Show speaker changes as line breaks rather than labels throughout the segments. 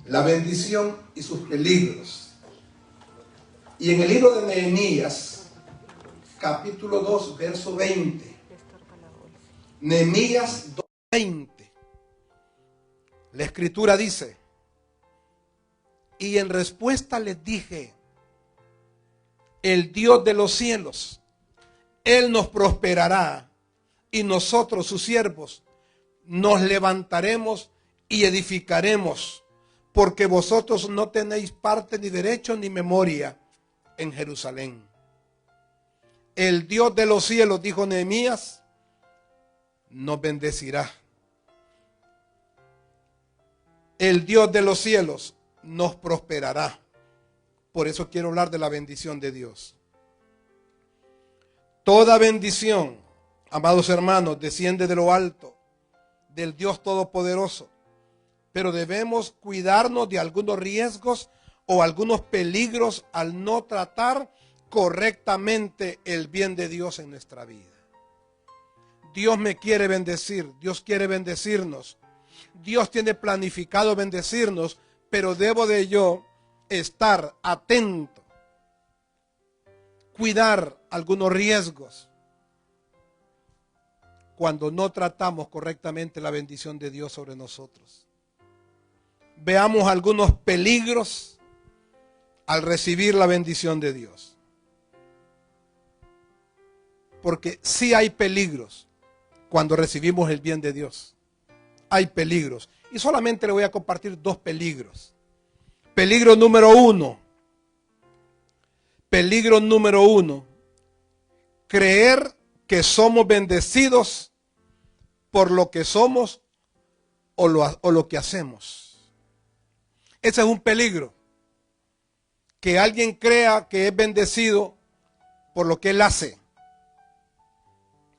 La bendición y sus peligros. Y en el libro de Nehemías, capítulo 2, verso 20. Nehemías 2, 20. La escritura dice: y en respuesta les dije, el Dios de los cielos, Él nos prosperará, y nosotros, sus siervos, nos levantaremos y edificaremos, porque vosotros no tenéis parte ni derecho ni memoria en Jerusalén. El Dios de los cielos, dijo Nehemías, nos bendecirá. El Dios de los cielos nos prosperará. Por eso quiero hablar de la bendición de Dios. Toda bendición, amados hermanos, desciende de lo alto, del Dios Todopoderoso. Pero debemos cuidarnos de algunos riesgos o algunos peligros al no tratar correctamente el bien de Dios en nuestra vida. Dios me quiere bendecir, Dios quiere bendecirnos. Dios tiene planificado bendecirnos, pero debo de yo estar atento, cuidar algunos riesgos cuando no tratamos correctamente la bendición de Dios sobre nosotros. Veamos algunos peligros al recibir la bendición de Dios. Porque sí hay peligros cuando recibimos el bien de Dios. Hay peligros. Y solamente le voy a compartir dos peligros. Peligro número uno. Peligro número uno. Creer que somos bendecidos por lo que somos o lo que hacemos. Ese es un peligro. Que alguien crea que es bendecido por lo que él hace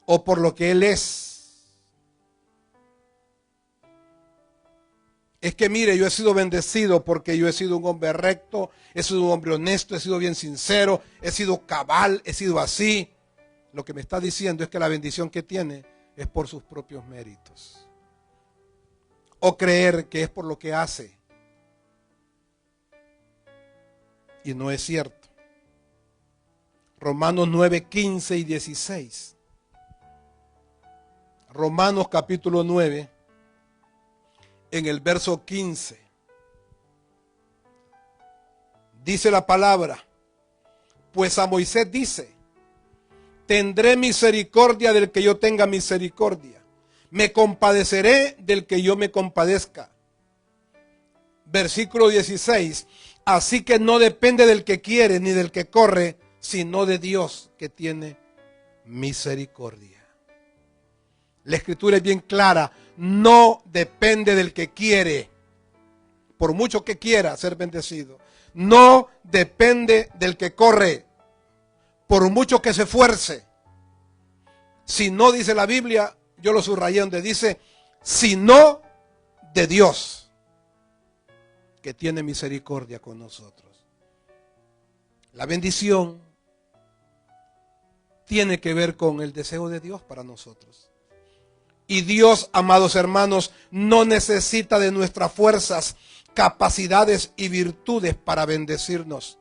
o por lo que él es. Es que mire, yo he sido bendecido porque yo he sido un hombre recto, he sido un hombre honesto, he sido bien sincero, he sido cabal, he sido así. Lo que me está diciendo es que la bendición que tiene es por sus propios méritos. O creer que es por lo que hace. Y no es cierto. Romanos 9, 15 y 16. Romanos capítulo 9, en el verso 15. Dice la palabra: pues a Moisés dice, tendré misericordia del que yo tenga misericordia, me compadeceré del que yo me compadezca. Versículo 16. Así que no depende del que quiere ni del que corre, sino de Dios que tiene misericordia. La escritura es bien clara. No depende del que quiere, por mucho que quiera ser bendecido. No depende del que corre, por mucho que se esfuerce. Si no, dice la Biblia, yo lo subrayé donde dice, sino de Dios que tiene misericordia con nosotros. La bendición tiene que ver con el deseo de Dios para nosotros. Y Dios, amados hermanos, no necesita de nuestras fuerzas, capacidades y virtudes para bendecirnos.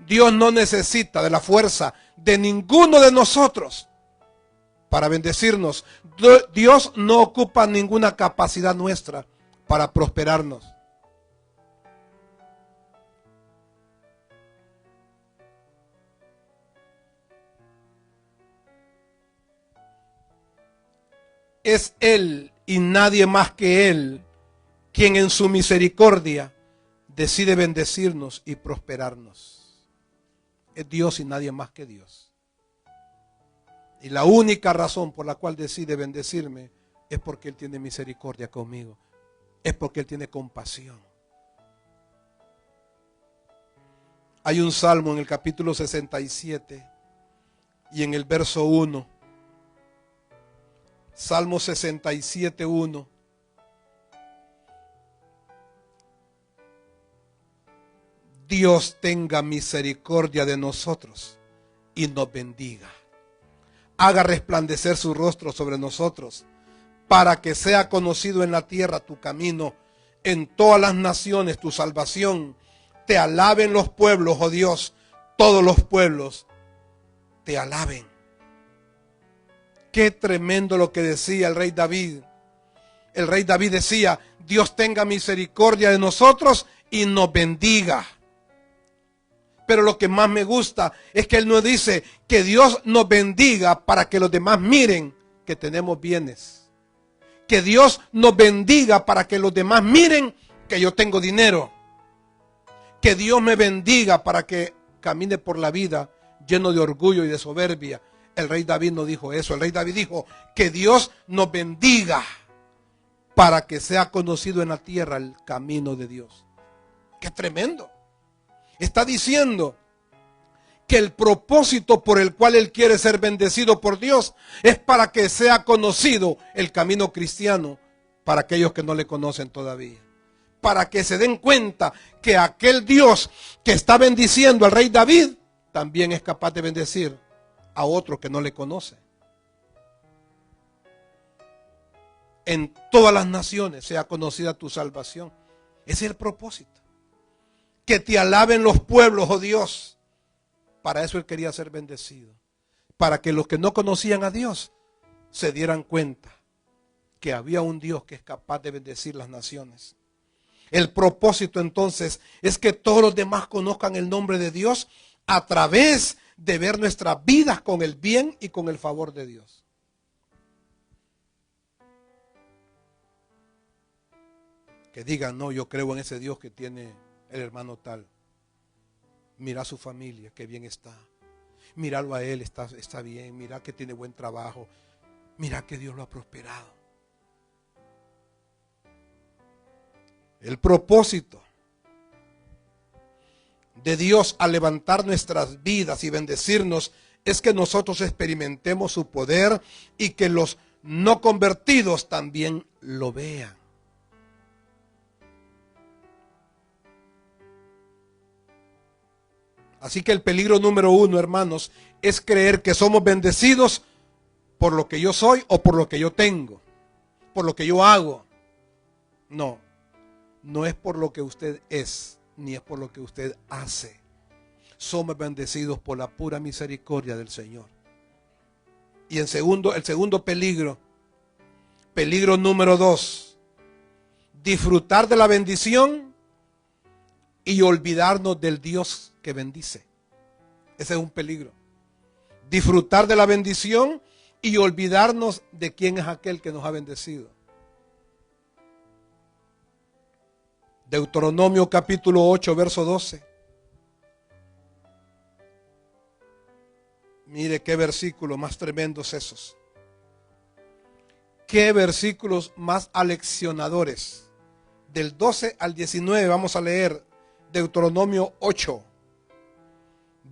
Dios no necesita de la fuerza de ninguno de nosotros para bendecirnos. Dios no ocupa ninguna capacidad nuestra para prosperarnos. Es Él y nadie más que Él quien en su misericordia decide bendecirnos y prosperarnos. Es Dios y nadie más que Dios. Y la única razón por la cual decide bendecirme es porque Él tiene misericordia conmigo. Es porque Él tiene compasión. Hay un salmo en el capítulo 67 y en el verso 1. Salmo 67, 1. Dios tenga misericordia de nosotros y nos bendiga. Haga resplandecer su rostro sobre nosotros, para que sea conocido en la tierra tu camino en todas las naciones tu salvación. Te alaben los pueblos, oh Dios, todos los pueblos te alaben. Qué tremendo lo que decía el rey David. El rey David decía: Dios tenga misericordia de nosotros y nos bendiga. Pero lo que más me gusta es que él no dice que Dios nos bendiga para que los demás miren que tenemos bienes. Que Dios nos bendiga para que los demás miren que yo tengo dinero. Que Dios me bendiga para que camine por la vida lleno de orgullo y de soberbia. El rey David no dijo eso. El rey David dijo que Dios nos bendiga para que sea conocido en la tierra el camino de Dios. ¡Qué tremendo! Está diciendo que el propósito por el cual él quiere ser bendecido por Dios es para que sea conocido el camino cristiano para aquellos que no le conocen todavía. Para que se den cuenta que aquel Dios que está bendiciendo al rey David también es capaz de bendecir a otro que no le conoce. En todas las naciones sea conocida tu salvación. Ese es el propósito. Que te alaben los pueblos, oh Dios. Para eso él quería ser bendecido. Para que los que no conocían a Dios se dieran cuenta que había un Dios que es capaz de bendecir las naciones. El propósito entonces es que todos los demás conozcan el nombre de Dios a través de ver nuestras vidas con el bien y con el favor de Dios. Que digan: no, yo creo en ese Dios que tiene el hermano tal. Mira a su familia, qué bien está. Míralo a él, está bien. Mira que tiene buen trabajo. Mira que Dios lo ha prosperado. El propósito de Dios al levantar nuestras vidas y bendecirnos es que nosotros experimentemos su poder y que los no convertidos también lo vean. Así que el peligro número uno, hermanos, es creer que somos bendecidos por lo que yo soy o por lo que yo tengo, por lo que yo hago. No, no es por lo que usted es, ni es por lo que usted hace. Somos bendecidos por la pura misericordia del Señor. Y el segundo peligro número 2, disfrutar de la bendición y olvidarnos del Dios que bendice. Ese es un peligro. Disfrutar de la bendición y olvidarnos de quién es aquel que nos ha bendecido. Deuteronomio capítulo 8, verso 12. Mire qué versículos más tremendos esos. Qué versículos más aleccionadores. Del 12 al 19 vamos a leer Deuteronomio 8,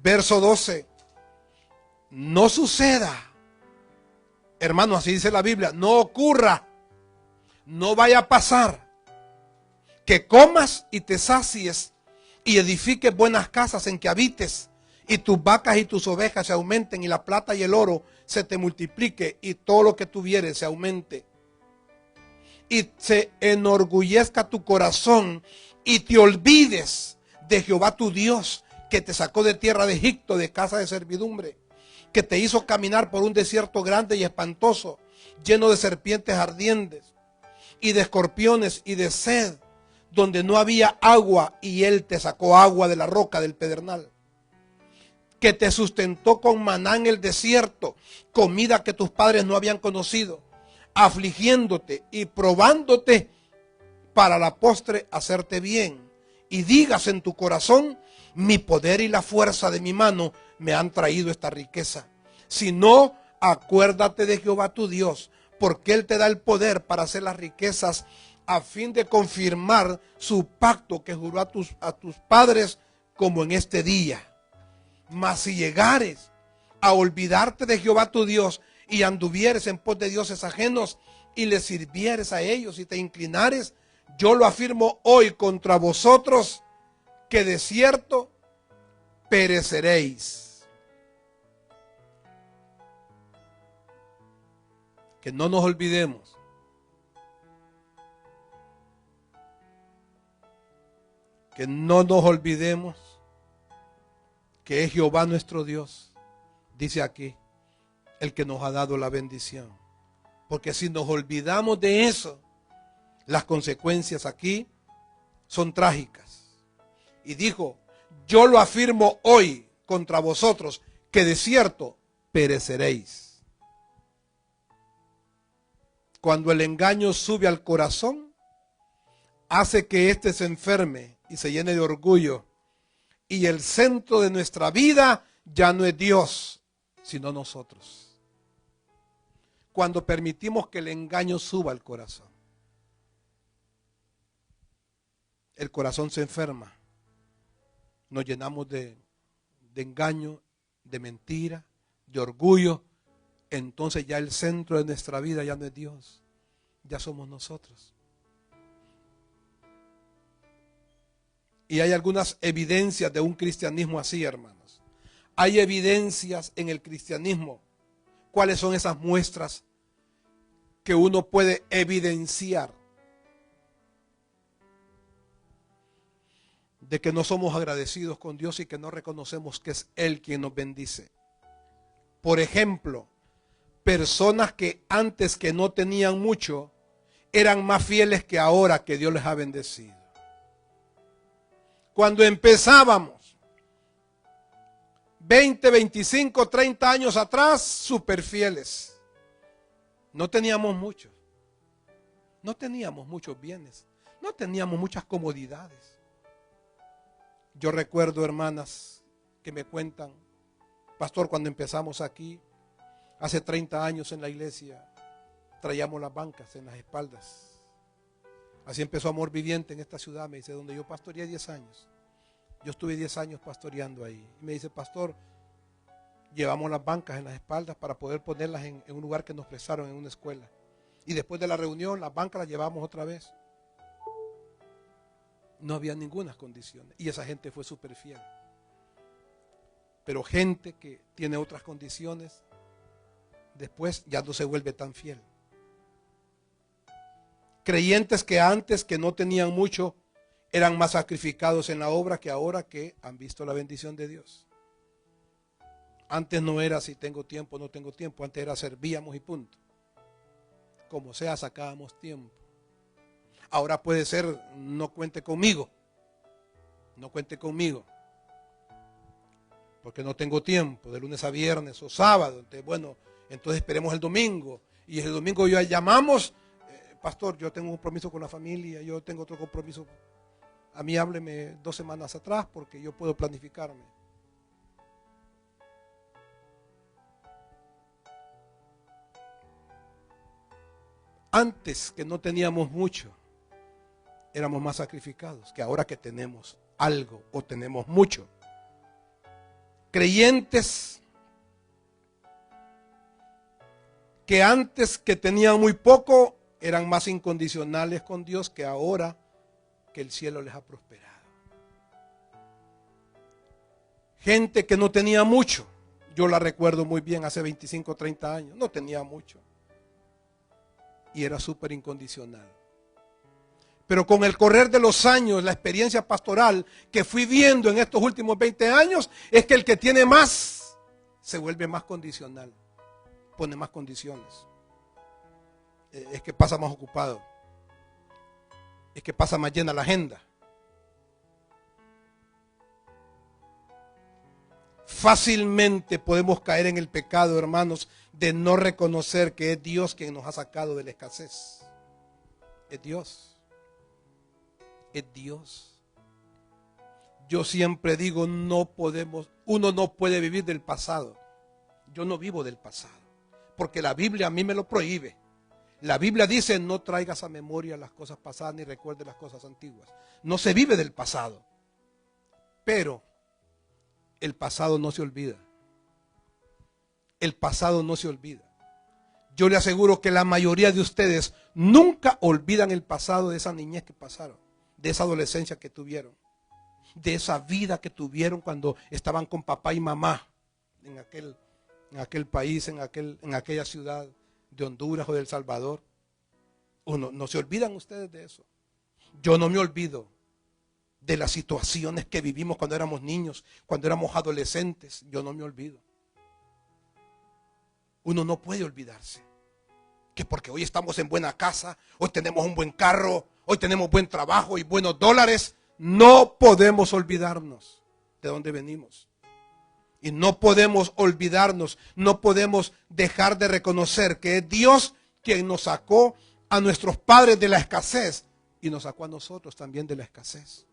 verso 12. No suceda, hermano, así dice la Biblia, no ocurra, no vaya a pasar que comas y te sacies y edifiques buenas casas en que habites, y tus vacas y tus ovejas se aumenten, y la plata y el oro se te multiplique, y todo lo que tuvieres se aumente, y se enorgullezca tu corazón, y te olvides de Jehová tu Dios, que te sacó de tierra de Egipto, de casa de servidumbre, que te hizo caminar por un desierto grande y espantoso, lleno de serpientes ardientes, y de escorpiones y de sed, donde no había agua, y él te sacó agua de la roca del pedernal. Que te sustentó con maná en el desierto, comida que tus padres no habían conocido, afligiéndote y probándote para la postre hacerte bien. Y digas en tu corazón: mi poder y la fuerza de mi mano me han traído esta riqueza. Si no, acuérdate de Jehová tu Dios, porque Él te da el poder para hacer las riquezas, a fin de confirmar su pacto que juró a tus padres, como en este día. Mas si llegares a olvidarte de Jehová tu Dios y anduvieres en pos de dioses ajenos y les sirvieres a ellos y te inclinares, yo lo afirmo hoy contra vosotros, que de cierto pereceréis. Que no nos olvidemos que no nos olvidemos que es Jehová nuestro Dios, dice aquí, el que nos ha dado la bendición. Porque si nos olvidamos de eso, las consecuencias aquí son trágicas. Y dijo, yo lo afirmo hoy contra vosotros, que de cierto pereceréis. Cuando el engaño sube al corazón, hace que éste se enferme y se llene de orgullo. Y el centro de nuestra vida ya no es Dios, sino nosotros. Cuando permitimos que el engaño suba al corazón, el corazón se enferma. Nos llenamos de engaño, de mentira, de orgullo. Entonces ya el centro de nuestra vida ya no es Dios, ya somos nosotros. Y hay algunas evidencias de un cristianismo así, hermanos. Hay evidencias en el cristianismo. ¿Cuáles son esas muestras que uno puede evidenciar de que no somos agradecidos con Dios y que no reconocemos que es Él quien nos bendice? Por ejemplo, personas que antes, que no tenían mucho, eran más fieles que ahora que Dios les ha bendecido. Cuando empezábamos, 20, 25, 30 años atrás, súper fieles. No teníamos mucho. No teníamos muchos bienes. No teníamos muchas comodidades. Yo recuerdo, hermanas, que me cuentan, pastor, cuando empezamos aquí, hace 30 años en la iglesia, traíamos las bancas en las espaldas. Así empezó Amor Viviente en esta ciudad, me dice, donde yo pastoreé 10 años. Yo estuve 10 años pastoreando ahí. Y me dice, pastor, llevamos las bancas en las espaldas para poder ponerlas en un lugar que nos prestaron en una escuela. Y después de la reunión, las bancas las llevamos otra vez. No había ninguna condición. Y esa gente fue súper fiel. Pero gente que tiene otras condiciones, después ya no se vuelve tan fiel. Creyentes que antes, que no tenían mucho, eran más sacrificados en la obra que ahora que han visto la bendición de Dios. Antes no era si tengo tiempo o no tengo tiempo, antes era servíamos y punto. Como sea, sacábamos tiempo. Ahora puede ser, no cuente conmigo, no cuente conmigo, porque no tengo tiempo, de lunes a viernes o sábado. Entonces, bueno, entonces esperemos el domingo. Y el domingo ya llamamos, pastor, yo tengo un compromiso con la familia, yo tengo otro compromiso. A mí hábleme 2 semanas atrás porque yo puedo planificarme. Antes, que no teníamos mucho, éramos más sacrificados que ahora que tenemos algo o tenemos mucho. Creyentes que antes, que tenían muy poco, eran más incondicionales con Dios que ahora que el cielo les ha prosperado. Gente que no tenía mucho, yo la recuerdo muy bien, hace 25, 30 años, no tenía mucho. Y era súper incondicional. Pero con el correr de los años, la experiencia pastoral que fui viendo en estos últimos 20 años, es que el que tiene más, se vuelve más condicional, pone más condiciones. Es que pasa más ocupado. Es que pasa más llena la agenda. Fácilmente podemos caer en el pecado, hermanos, de no reconocer que es Dios quien nos ha sacado de la escasez. Es Dios. Es Dios. Yo siempre digo, uno no puede vivir del pasado. Yo no vivo del pasado, porque la Biblia a mí me lo prohíbe. La Biblia dice, no traigas a memoria las cosas pasadas ni recuerdes las cosas antiguas. No se vive del pasado. Pero el pasado no se olvida. El pasado no se olvida. Yo le aseguro que la mayoría de ustedes nunca olvidan el pasado de esa niñez que pasaron, de esa adolescencia que tuvieron, de esa vida que tuvieron cuando estaban con papá y mamá en aquel país, en aquella ciudad de Honduras o de El Salvador. No se olvidan ustedes de eso. Yo no me olvido de las situaciones que vivimos cuando éramos niños, cuando éramos adolescentes. Yo no me olvido. Uno no puede olvidarse que porque hoy estamos en buena casa, hoy tenemos un buen carro, hoy tenemos buen trabajo y buenos dólares, no podemos olvidarnos de dónde venimos. Y no podemos olvidarnos, no podemos dejar de reconocer que es Dios quien nos sacó a nuestros padres de la escasez y nos sacó a nosotros también de la escasez.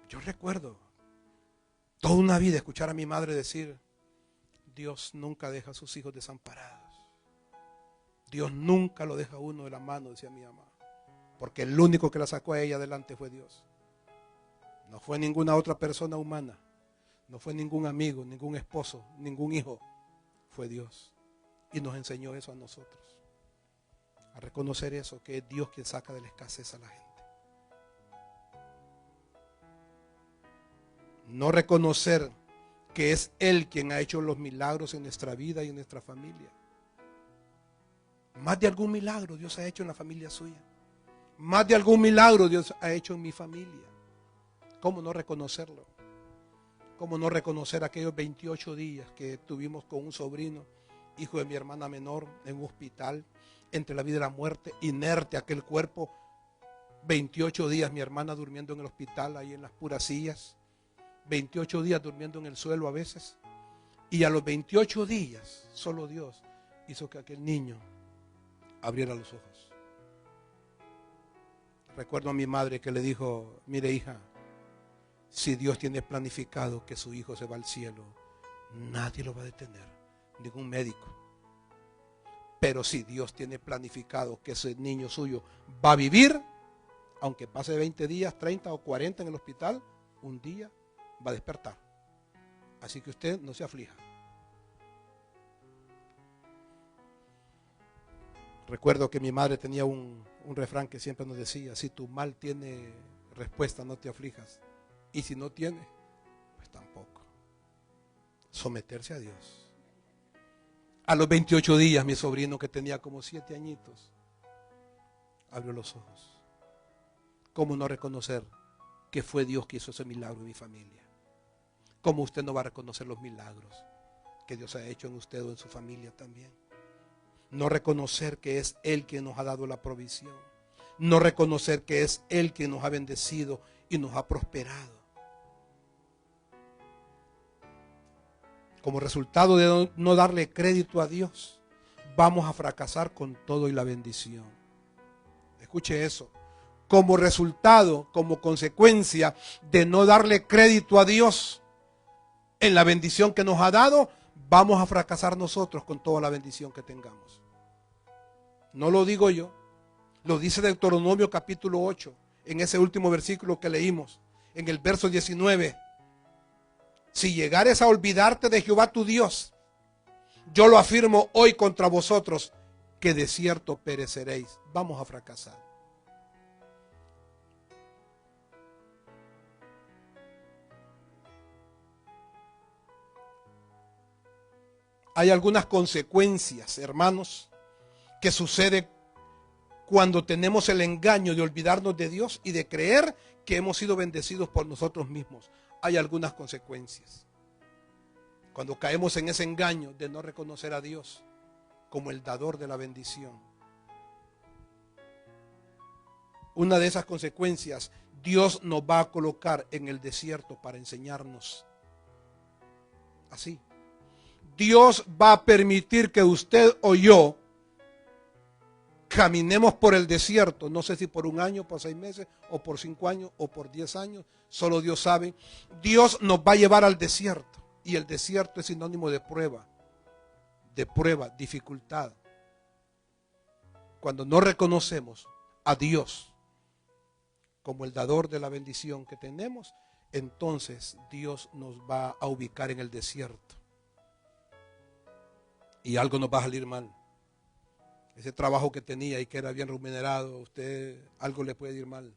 Yo recuerdo toda una vida escuchar a mi madre decir: Dios nunca deja a sus hijos desamparados. Dios nunca lo deja a uno de la mano, decía mi mamá. Porque el único que la sacó a ella adelante fue Dios. No fue ninguna otra persona humana. No fue ningún amigo, ningún esposo, ningún hijo. Fue Dios. Y nos enseñó eso a nosotros. A reconocer eso, que es Dios quien saca de la escasez a la gente. No reconocer que es Él quien ha hecho los milagros en nuestra vida y en nuestra familia. Más de algún milagro Dios ha hecho en la familia suya. Más de algún milagro Dios ha hecho en mi familia. ¿Cómo no reconocerlo? ¿Cómo no reconocer aquellos 28 días que tuvimos con un sobrino, hijo de mi hermana menor, en un hospital, entre la vida y la muerte, inerte aquel cuerpo? 28 días mi hermana durmiendo en el hospital, ahí en las puras sillas. 28 días durmiendo en el suelo a veces. Y a los 28 días, solo Dios hizo que aquel niño abriera los ojos. Recuerdo a mi madre que le dijo: mire, hija, si Dios tiene planificado que su hijo se va al cielo, nadie lo va a detener, ningún médico. Pero si Dios tiene planificado que ese niño suyo va a vivir, aunque pase 20 días, 30 o 40 en el hospital, un día va a despertar. Así que usted no se aflija. Recuerdo que mi madre tenía un refrán que siempre nos decía: si tu mal tiene respuesta, no te aflijas. Y si no tiene, pues tampoco. Someterse a Dios. A los 28 días, mi sobrino, que tenía como 7 añitos, abrió los ojos. ¿Cómo no reconocer que fue Dios que hizo ese milagro en mi familia? ¿Cómo usted no va a reconocer los milagros que Dios ha hecho en usted o en su familia también? No reconocer que es Él quien nos ha dado la provisión. No reconocer que es Él quien nos ha bendecido y nos ha prosperado. Como resultado de no darle crédito a Dios, vamos a fracasar con todo y la bendición. Escuche eso. Como resultado, como consecuencia de no darle crédito a Dios en la bendición que nos ha dado, vamos a fracasar nosotros con toda la bendición que tengamos. No lo digo yo, lo dice Deuteronomio capítulo 8, en ese último versículo que leímos, en el verso 19. Si llegares a olvidarte de Jehová tu Dios, yo lo afirmo hoy contra vosotros, que de cierto pereceréis. Vamos a fracasar. Hay algunas consecuencias, hermanos, que suceden cuando tenemos el engaño de olvidarnos de Dios y de creer que hemos sido bendecidos por nosotros mismos. Hay algunas consecuencias. Cuando caemos en ese engaño de no reconocer a Dios como el dador de la bendición. Una de esas consecuencias, Dios nos va a colocar en el desierto para enseñarnos. Así. Dios va a permitir que usted o yo caminemos por el desierto, no sé si por 1 año, por 6 meses, o por 5 años, o por 10 años, solo Dios sabe. Dios nos va a llevar al desierto, y el desierto es sinónimo de prueba, dificultad. Cuando no reconocemos a Dios como el dador de la bendición que tenemos, entonces Dios nos va a ubicar en el desierto. Y algo nos va a salir mal. Ese trabajo que tenía y que era bien remunerado, usted algo le puede ir mal.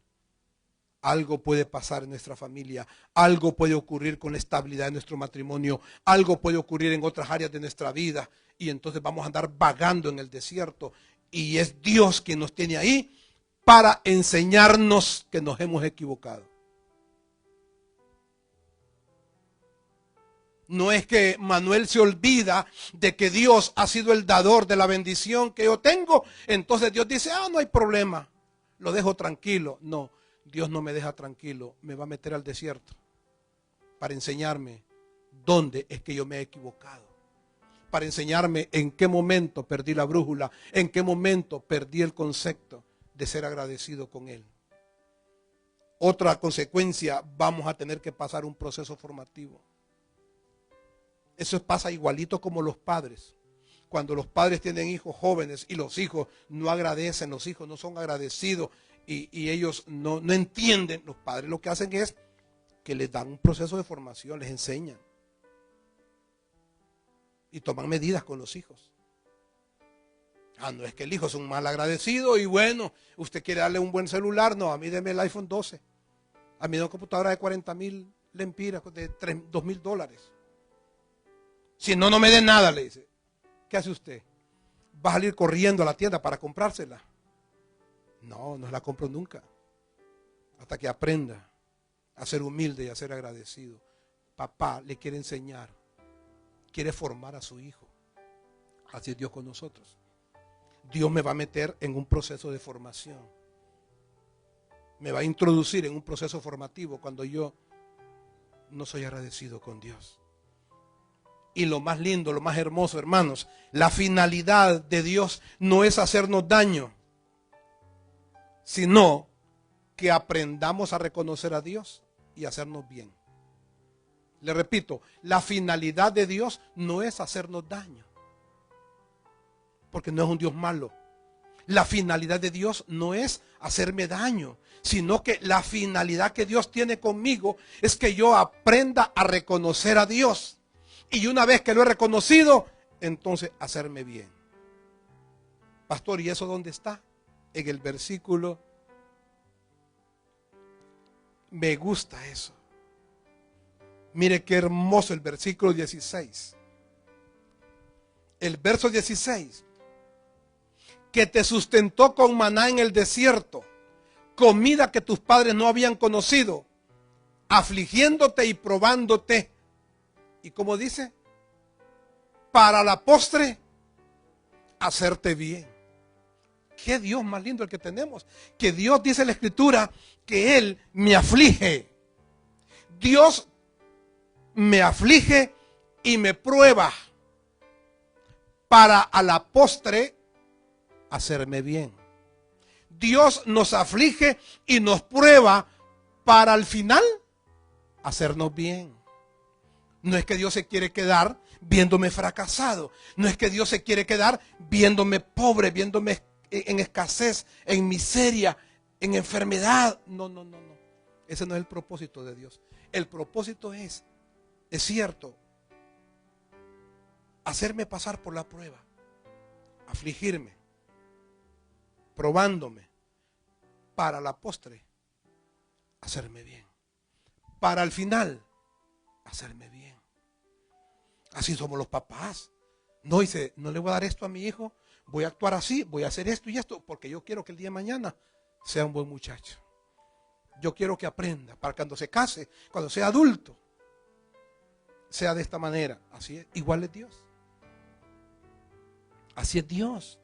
Algo puede pasar en nuestra familia, algo puede ocurrir con la estabilidad de nuestro matrimonio, algo puede ocurrir en otras áreas de nuestra vida y entonces vamos a andar vagando en el desierto y es Dios quien nos tiene ahí para enseñarnos que nos hemos equivocado. No es que Manuel se olvida de que Dios ha sido el dador de la bendición que yo tengo. Entonces Dios dice, no hay problema, lo dejo tranquilo. No, Dios no me deja tranquilo, me va a meter al desierto para enseñarme dónde es que yo me he equivocado. Para enseñarme en qué momento perdí la brújula, en qué momento perdí el concepto de ser agradecido con Él. Otra consecuencia, vamos a tener que pasar un proceso formativo. Eso pasa igualito como los padres. Cuando los padres tienen hijos jóvenes y los hijos no agradecen, los hijos no son agradecidos y ellos no entienden, los padres lo que hacen es que les dan un proceso de formación, les enseñan. Y toman medidas con los hijos. No es que el hijo es un mal agradecido y bueno, usted quiere darle un buen celular, no, a mí deme el iPhone 12. A mí una computadora de 40,000 lempiras, de $2,000. Si no, no me dé nada, le dice. ¿Qué hace usted? ¿Va a salir corriendo a la tienda para comprársela? No, no la compro nunca. Hasta que aprenda a ser humilde y a ser agradecido. Papá le quiere enseñar, quiere formar a su hijo. Así es Dios con nosotros. Dios me va a meter en un proceso de formación. Me va a introducir en un proceso formativo cuando yo no soy agradecido con Dios. Y lo más lindo, lo más hermoso, hermanos, la finalidad de Dios no es hacernos daño, sino que aprendamos a reconocer a Dios y hacernos bien. Le repito, la finalidad de Dios no es hacernos daño, porque no es un Dios malo. La finalidad de Dios no es hacerme daño, sino que la finalidad que Dios tiene conmigo es que yo aprenda a reconocer a Dios. Y una vez que lo he reconocido, entonces hacerme bien. Pastor, ¿y eso dónde está? En el versículo. Me gusta eso. Mire qué hermoso el versículo 16. El verso 16. Que te sustentó con maná en el desierto, comida que tus padres no habían conocido, afligiéndote y probándote. Y como dice, para la postre, hacerte bien. Qué Dios más lindo el que tenemos. Que Dios, dice en la Escritura, que Él me aflige. Dios me aflige y me prueba para a la postre hacerme bien. Dios nos aflige y nos prueba para al final hacernos bien. No es que Dios se quiere quedar viéndome fracasado. No es que Dios se quiere quedar viéndome pobre, viéndome en escasez, en miseria, en enfermedad. No. Ese no es el propósito de Dios. El propósito es cierto, hacerme pasar por la prueba, afligirme, probándome, para la postre, hacerme bien. Para el final, hacerme bien. Así somos los papás. No dice, no le voy a dar esto a mi hijo, voy a actuar así, voy a hacer esto y esto, porque yo quiero que el día de mañana sea un buen muchacho. Yo quiero que aprenda, para cuando se case, cuando sea adulto, sea de esta manera. Así es, igual es Dios. Así es Dios.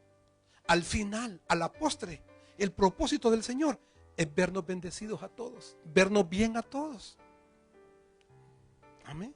Al final, a la postre, el propósito del Señor es vernos bendecidos a todos, vernos bien a todos. Amén.